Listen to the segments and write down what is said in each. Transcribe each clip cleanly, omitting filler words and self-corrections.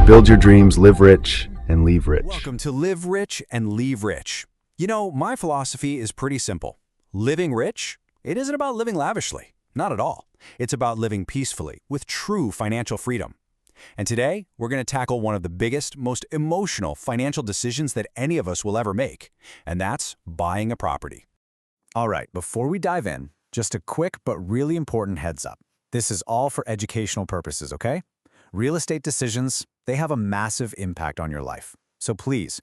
Build your dreams, live rich, and leave rich. Welcome to Live Rich and Leave Rich. You know, my philosophy is pretty simple. Living rich, it isn't about living lavishly. Not at all. It's about living peacefully with true financial freedom. And today, we're going to tackle one of the biggest, most emotional financial decisions that any of us will ever make, and that's buying a property. All right, before we dive in, just a quick but really important heads up. This is all for educational purposes, okay? Real estate decisions, they have a massive impact on your life. So please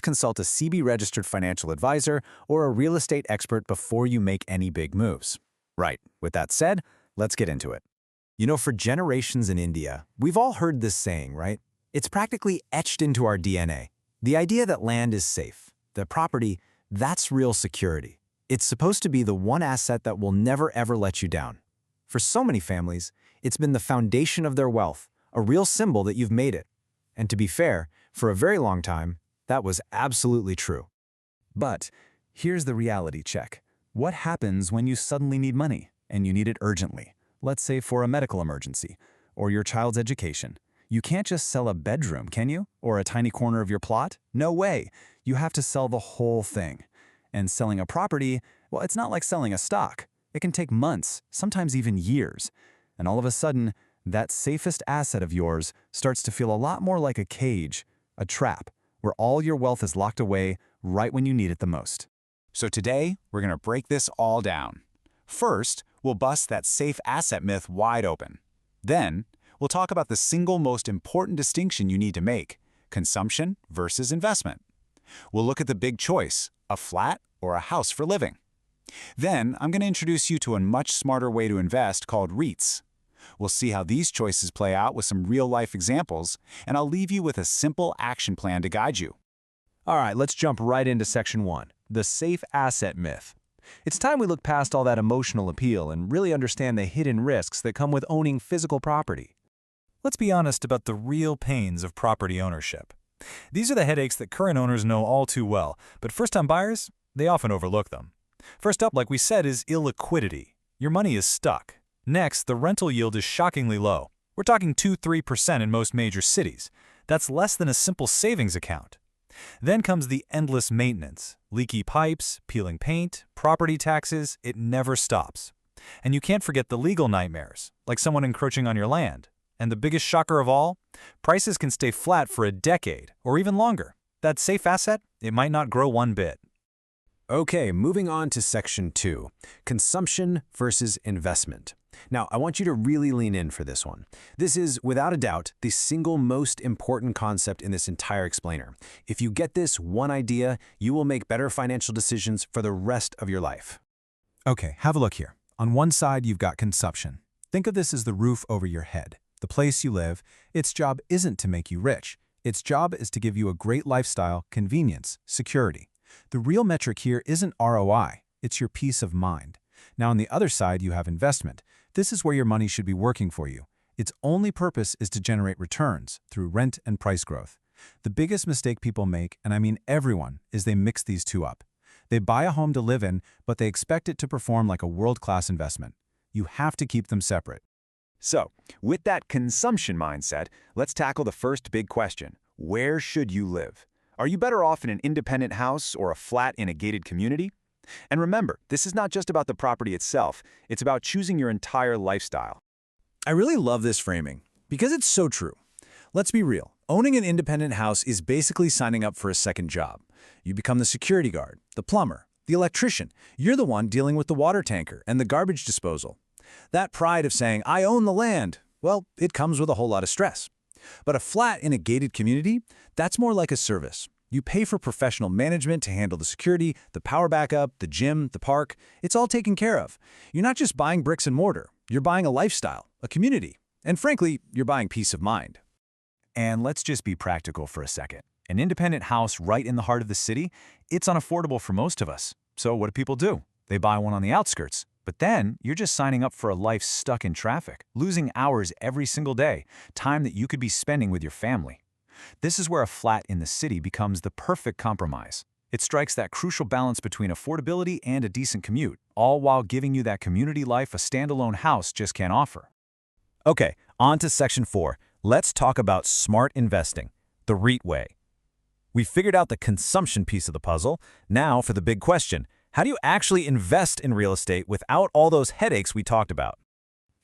consult a CB-registered financial advisor or a real estate expert before you make any big moves. Right, with that said, let's get into it. You know, for generations in India, we've all heard this saying, right? It's practically etched into our DNA. The idea that land is safe, that property, that's real security. It's supposed to be the one asset that will never ever let you down. For so many families, it's been the foundation of their wealth, a real symbol that you've made it. And to be fair, for a very long time, that was absolutely true. But here's the reality check. What happens when you suddenly need money, and you need it urgently? Let's say for a medical emergency, or your child's education. You can't just sell a bedroom, can you? Or a tiny corner of your plot? No way. You have to sell the whole thing. And selling a property, well, it's not like selling a stock. It can take months, sometimes even years. And all of a sudden, that safest asset of yours starts to feel a lot more like a cage, a trap, where all your wealth is locked away right when you need it the most. So today, we're going to break this all down. First, we'll bust that safe asset myth wide open. Then, we'll talk about the single most important distinction you need to make, consumption versus investment. We'll look at the big choice, a flat or a house for living. Then, I'm going to introduce you to a much smarter way to invest called REITs. We'll see how these choices play out with some real-life examples, and I'll leave you with a simple action plan to guide you. All right, let's jump right into section 1, the safe asset myth. It's time we look past all that emotional appeal and really understand the hidden risks that come with owning physical property. Let's be honest about the real pains of property ownership. These are the headaches that current owners know all too well, but first-time buyers, they often overlook them. First up, like we said, is illiquidity. Your money is stuck. Next, the rental yield is shockingly low. We're talking 2–3% in most major cities. That's less than a simple savings account. Then comes the endless maintenance. Leaky pipes, peeling paint, property taxes, it never stops. And you can't forget the legal nightmares, like someone encroaching on your land. And the biggest shocker of all, prices can stay flat for a decade or even longer. That safe asset, it might not grow one bit. Okay, moving on to section 2, consumption versus investment. Now, I want you to really lean in for this one. This is, without a doubt, the single most important concept in this entire explainer. If you get this one idea, you will make better financial decisions for the rest of your life. Okay, have a look here. On one side, you've got consumption. Think of this as the roof over your head. The place you live, its job isn't to make you rich. Its job is to give you a great lifestyle, convenience, security. The real metric here isn't ROI, it's your peace of mind. Now on the other side, you have investment. This is where your money should be working for you. Its only purpose is to generate returns through rent and price growth. The biggest mistake people make, and I mean everyone, is they mix these two up. They buy a home to live in, but they expect it to perform like a world-class investment. You have to keep them separate. So, with that consumption mindset, let's tackle the first big question. Where should you live? Are you better off in an independent house or a flat in a gated community? And remember, this is not just about the property itself, it's about choosing your entire lifestyle. I really love this framing because it's so true. Let's be real. Owning an independent house is basically signing up for a second job. You become the security guard, the plumber, the electrician. You're the one dealing with the water tanker and the garbage disposal. That pride of saying, I own the land, well, it comes with a whole lot of stress. But a flat in a gated community, that's more like a service. You pay for professional management to handle the security, the power backup, the gym, the park. It's all taken care of. You're not just buying bricks and mortar. You're buying a lifestyle, a community. And frankly, you're buying peace of mind. And let's just be practical for a second. An independent house right in the heart of the city, it's unaffordable for most of us. So what do people do? They buy one on the outskirts. But then, you're just signing up for a life stuck in traffic, losing hours every single day, time that you could be spending with your family. This is where a flat in the city becomes the perfect compromise. It strikes that crucial balance between affordability and a decent commute, all while giving you that community life a standalone house just can't offer. Okay, on to section 4. let's talk about smart investing, the REIT way. We figured out the consumption piece of the puzzle. Now for the big question, how do you actually invest in real estate without all those headaches we talked about?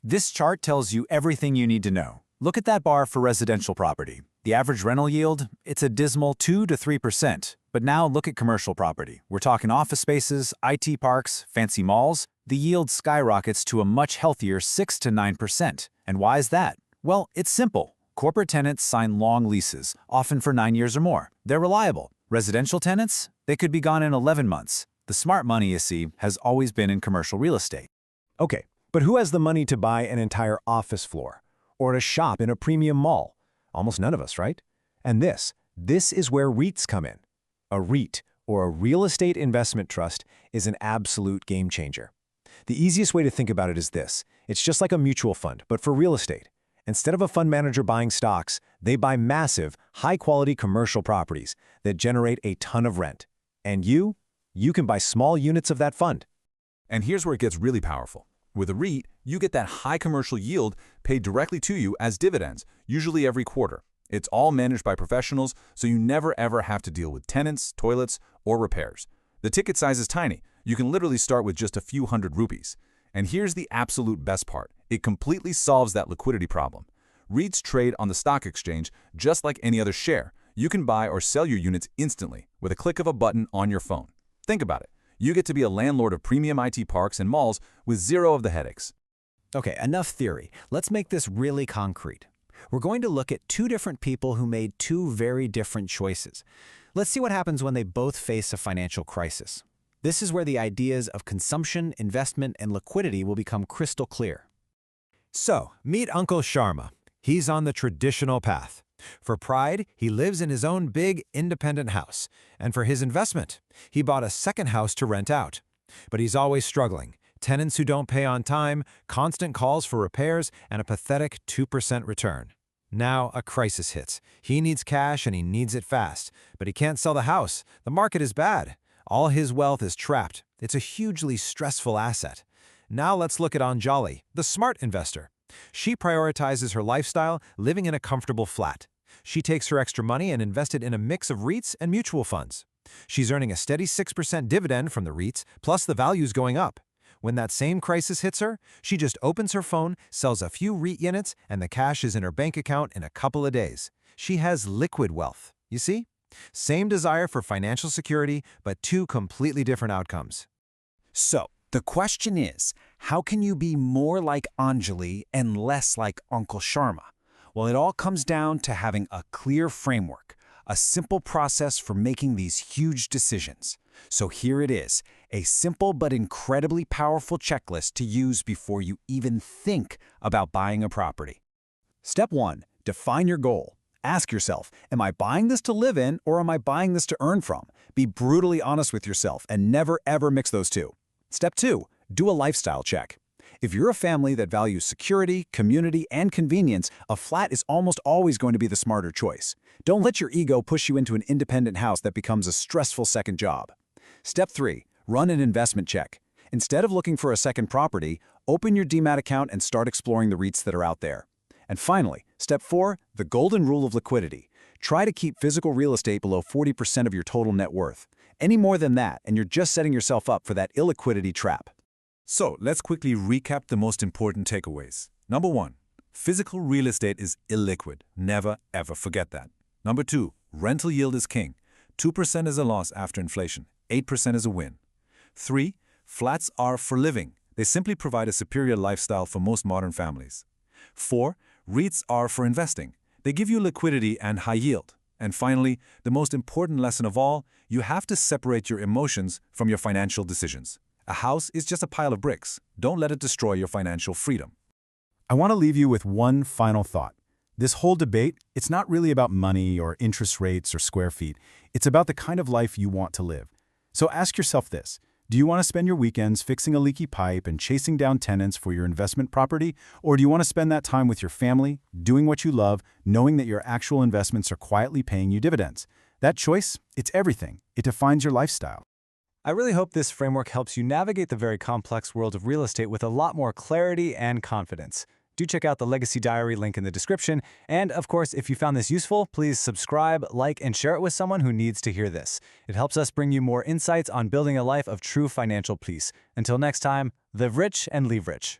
This chart tells you everything you need to know. Look at that bar for residential property. The average rental yield, it's a dismal 2 to 3%. But now look at commercial property. We're talking office spaces, IT parks, fancy malls. The yield skyrockets to a much healthier 6 to 9%. And why is that? Well, it's simple. Corporate tenants sign long leases, often for 9 years or more. They're reliable. Residential tenants, they could be gone in 11 months. The smart money, you see, has always been in commercial real estate. Okay, but who has the money to buy an entire office floor? Or to shop in a premium mall? Almost none of us, right? And this is where REITs come in. A REIT, or a real estate investment trust, is an absolute game changer. The easiest way to think about it is this. It's just like a mutual fund, but for real estate. Instead of a fund manager buying stocks, they buy massive, high-quality commercial properties that generate a ton of rent. And you can buy small units of that fund. And here's where it gets really powerful. With a REIT, you get that high commercial yield paid directly to you as dividends, usually every quarter. It's all managed by professionals, so you never ever have to deal with tenants, toilets, or repairs. The ticket size is tiny. You can literally start with just a few hundred rupees. And here's the absolute best part. It completely solves that liquidity problem. REITs trade on the stock exchange just like any other share. You can buy or sell your units instantly with a click of a button on your phone. Think about it. You get to be a landlord of premium IT parks and malls with zero of the headaches. Okay, enough theory. Let's make this really concrete. We're going to look at two different people who made two very different choices. Let's see what happens when they both face a financial crisis. This is where the ideas of consumption, investment, and liquidity will become crystal clear. So, meet Uncle Sharma. He's on the traditional path. For pride, he lives in his own big, independent house. And for his investment, he bought a second house to rent out. But he's always struggling. Tenants who don't pay on time, constant calls for repairs, and a pathetic 2% return. Now, a crisis hits. He needs cash and he needs it fast. But he can't sell the house. The market is bad. All his wealth is trapped. It's a hugely stressful asset. Now let's look at Anjali, the smart investor. She prioritizes her lifestyle, living in a comfortable flat. She takes her extra money and invests it in a mix of REITs and mutual funds. She's earning a steady 6% dividend from the REITs, plus the value's going up. When that same crisis hits her, she just opens her phone, sells a few REIT units, and the cash is in her bank account in a couple of days. She has liquid wealth. You see? Same desire for financial security, but two completely different outcomes. So, the question is, how can you be more like Anjali and less like Uncle Sharma? Well, it all comes down to having a clear framework, a simple process for making these huge decisions. So here it is, a simple but incredibly powerful checklist to use before you even think about buying a property. Step 1, define your goal. Ask yourself, am I buying this to live in or am I buying this to earn from? Be brutally honest with yourself and never ever mix those two. Step 2, do a lifestyle check. If you're a family that values security, community, and convenience, a flat is almost always going to be the smarter choice. Don't let your ego push you into an independent house that becomes a stressful second job. Step 3, run an investment check. Instead of looking for a second property, open your DMAT account and start exploring the REITs that are out there. And finally, Step 4, the golden rule of liquidity. Try to keep physical real estate below 40% of your total net worth. Any more than that, and you're just setting yourself up for that illiquidity trap. So let's quickly recap the most important takeaways. Number 1, physical real estate is illiquid. Never, ever forget that. Number 2, rental yield is king. 2% is a loss after inflation. 8% is a win. 3, flats are for living. They simply provide a superior lifestyle for most modern families. 4, REITs are for investing. They give you liquidity and high yield. And finally, the most important lesson of all, you have to separate your emotions from your financial decisions. A house is just a pile of bricks. Don't let it destroy your financial freedom. I want to leave you with one final thought. This whole debate, it's not really about money or interest rates or square feet. It's about the kind of life you want to live. So ask yourself this. Do you want to spend your weekends fixing a leaky pipe and chasing down tenants for your investment property? Or do you want to spend that time with your family, doing what you love, knowing that your actual investments are quietly paying you dividends? That choice, it's everything. It defines your lifestyle. I really hope this framework helps you navigate the very complex world of real estate with a lot more clarity and confidence. do check out the Legacy Diary link in the description. And of course, if you found this useful, please subscribe, like, and share it with someone who needs to hear this. It helps us bring you more insights on building a life of true financial peace. Until next time, live rich and leave rich.